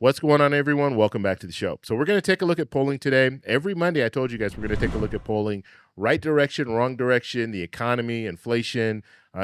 What's going on, everyone? Welcome back to the show. So we're going to take a look at polling today. Every Monday, I told you guys we're going to take a look at polling, right direction, wrong direction, the economy, inflation,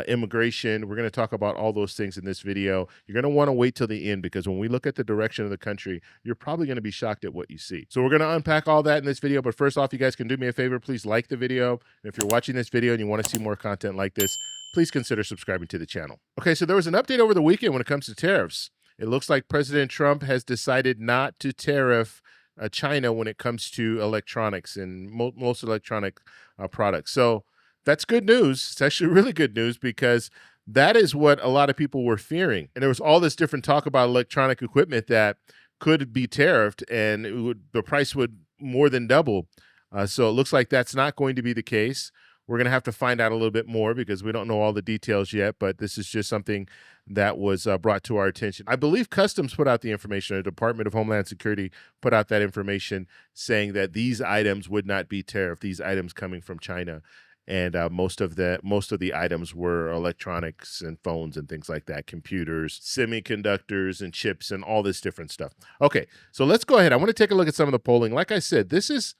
immigration. We're going to talk about all those things in this video. You're going to want to wait till the end because when we look at the direction of the country, you're probably going to be shocked at what you see. So we're going to unpack all that in this video. But first off, you guys can do me a favor. Please like the video. And if you're watching this video and you want to see more content like this, please consider subscribing to the channel. Okay, so there was an update over the weekend when it comes to tariffs. It looks like President Trump has decided not to tariff China when it comes to electronics and most electronic products. So that's good news. It's actually really good news because that is what a lot of people were fearing. And there was all this different talk about electronic equipment that could be tariffed and the price would more than double. So it looks like that's not going to be the case. We're going to have to find out a little bit more because we don't know all the details yet, but this is just something that was brought to our attention. I believe Customs put out the information. The Department of Homeland Security put out that information saying that these items would not be tariffed, these items coming from China. And most of the items were electronics and phones and things like that, computers, semiconductors and chips and all this different stuff. Okay, so let's go ahead. I want to take a look at some of the polling. Like I said, this is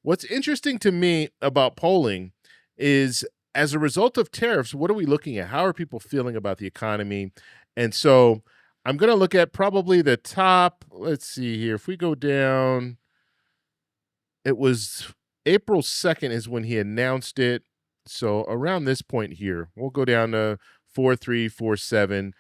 what's interesting to me about polling is as a result of tariffs, what are we looking at? How are people feeling about the economy? And so I'm going to look at probably the top. Let's see here. If we go down, it was April 2nd is when he announced it. So around this point here, we'll go down to 4.3, 4.7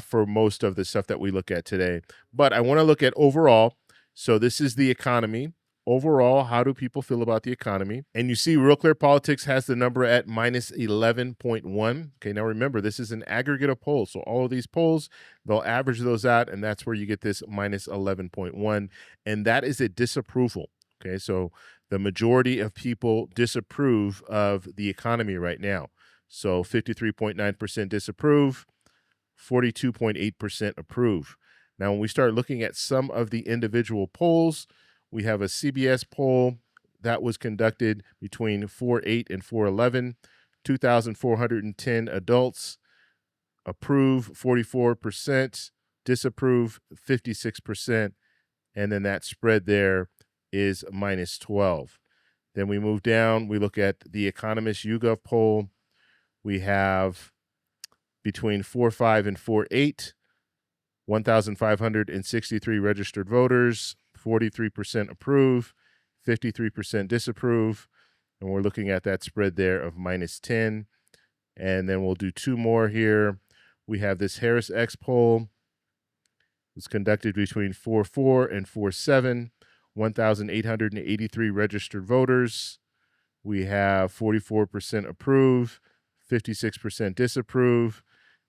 for most of the stuff that we look at today. But I want to look at overall. So this is the economy. Overall, how do people feel about the economy? And you see Real Clear Politics has the number at minus 11.1. Okay, now remember, this is an aggregate of polls. So all of these polls, they'll average those out, and that's where you get this minus 11.1. And that is a disapproval. Okay, so the majority of people disapprove of the economy right now. So 53.9% disapprove, 42.8% approve. Now, when we start looking at some of the individual polls, we have a CBS poll that was conducted between 4.8 and 4.11. 2,410 adults approve 44%, disapprove 56%, and then that spread there is minus 12. Then we move down, we look at the Economist YouGov poll. We have between 4.5 and 4.8, 1,563 registered voters, 43% approve, 53% disapprove, and we're looking at that spread there of minus 10. And then we'll do two more here. We have this Harris X poll. It was conducted between 4.4 and 4.7, 1,883 registered voters. We have 44% approve, 56% disapprove,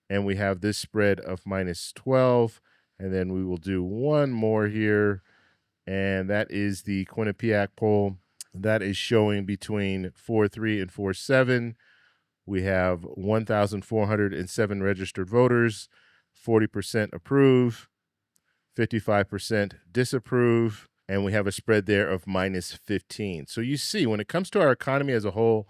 and we have this spread of minus 12. And then we will do one more here. And that is the Quinnipiac poll. That is showing between 4.3 and 4.7. We have 1,407 registered voters, 40% approve, 55% disapprove, and we have a spread there of minus 15. So you see, when it comes to our economy as a whole,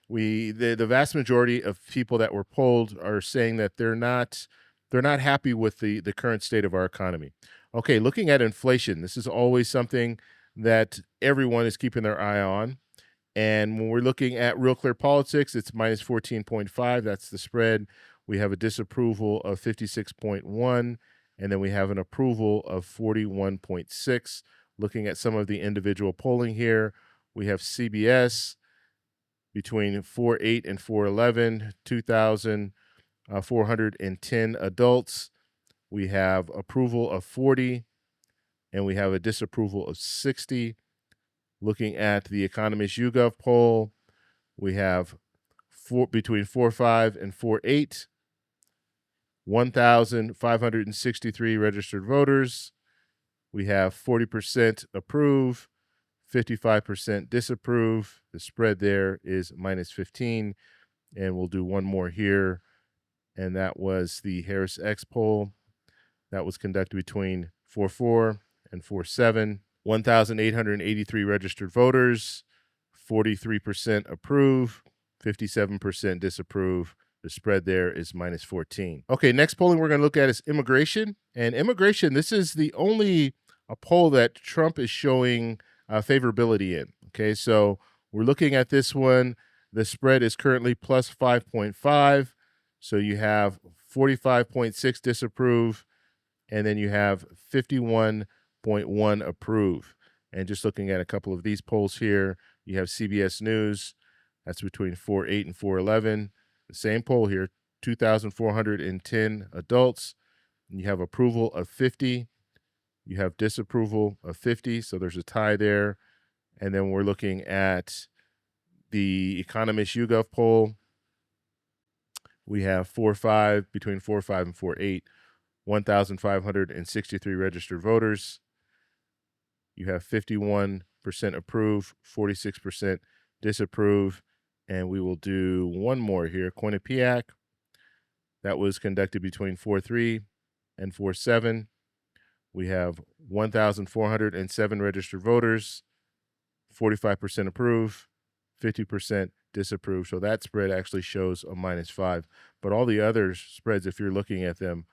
the vast majority of people that were polled are saying that they're not happy with the current state of our economy. Okay, looking at inflation, this is always something that everyone is keeping their eye on. And when we're looking at Real Clear Politics, it's minus 14.5. That's the spread. We have a disapproval of 56.1, and then we have an approval of 41.6. Looking at some of the individual polling here, we have CBS between 4.8 and 4.11, 2,410 adults. We have approval of 40, and we have a disapproval of 60. Looking at the Economist YouGov poll, we have between 4.5 and 4.8, 1,563 registered voters. We have 40% approve, 55% disapprove. The spread there is minus 15, and we'll do one more here, and that was the Harris X poll. That was conducted between 4.4 and 4.7. 1,883 registered voters, 43% approve, 57% disapprove, The spread there is -14. Okay, next polling we're going to look at is immigration. And immigration, this is the only poll that Trump is showing favorability in. Okay, so we're looking at this one. The spread is currently plus 5.5. So you have 45.6 disapprove, and then you have 51.1 approve. And just looking at a couple of these polls here, you have CBS News. That's between 4.8 and 4.11. The same poll here, 2,410 adults. And you have approval of 50. You have disapproval of 50. So there's a tie there. And then we're looking at the Economist YouGov poll. We have 4.5, between 4.5 and 4.8, 1,563 registered voters. You have 51% approve, 46% disapprove. And we will do one more here, Quinnipiac. That was conducted between 4.3 and 4.7. We have 1,407 registered voters, 45% approve, 50% disapprove. So that spread actually shows a -5. But all the other spreads, if you're looking at them,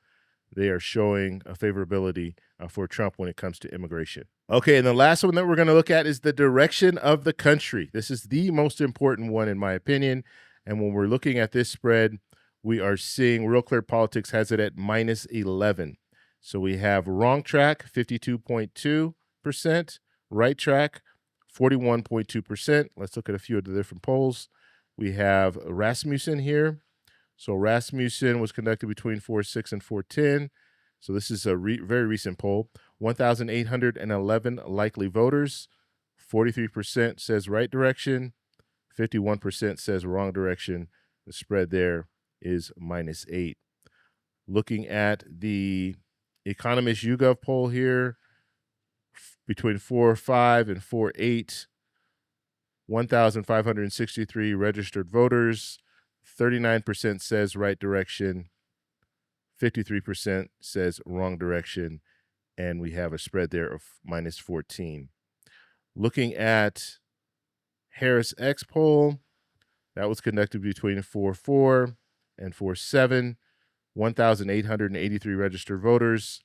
they are showing a favorability for Trump when it comes to immigration. Okay, and the last one that we're going to look at is the direction of the country. This is the most important one, in my opinion. And when we're looking at this spread, we are seeing Real Clear Politics has it at -11. So we have wrong track, 52.2%, right track, 41.2%. Let's look at a few of the different polls. We have Rasmussen here. So Rasmussen was conducted between 4.6 and 4.10. So this is a very recent poll. 1,811 likely voters. 43% says right direction. 51% says wrong direction. The spread there is -8. Looking at the Economist YouGov poll here, between 4.5 and 4.8, 1,563 registered voters. 39% says right direction, 53% says wrong direction, and we have a spread there of -14. Looking at Harris X poll, that was conducted between 4.4 and 4.7, 1,883 registered voters.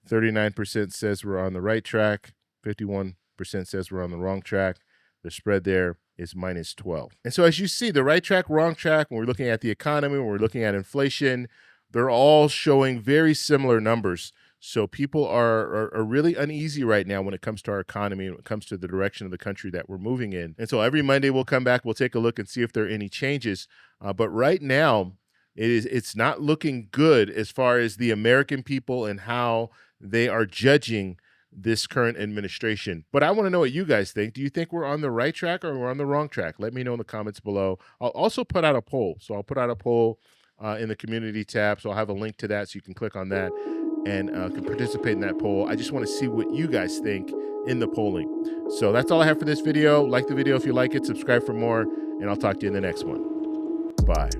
39% says we're on the right track, 51% says we're on the wrong track. The spread there is -12. And so as you see, the right track, wrong track, when we're looking at the economy, when we're looking at inflation, they're all showing very similar numbers. So people are really uneasy right now when it comes to our economy, when it comes to the direction of the country that we're moving in. And so every Monday we'll come back, we'll take a look and see if there are any changes. But right now, it's not looking good as far as the American people and how they are judging this current administration. But I want to know what you guys think. Do you think we're on the right track or we're on the wrong track? Let me know in the comments below. I'll also put out a poll. So I'll put out a poll in the community tab. So I'll have a link to that so you can click on that and can participate in that poll. I just want to see what you guys think in the polling. So that's all I have for this video. Like the video if you like it, subscribe for more, and I'll talk to you in the next one. Bye.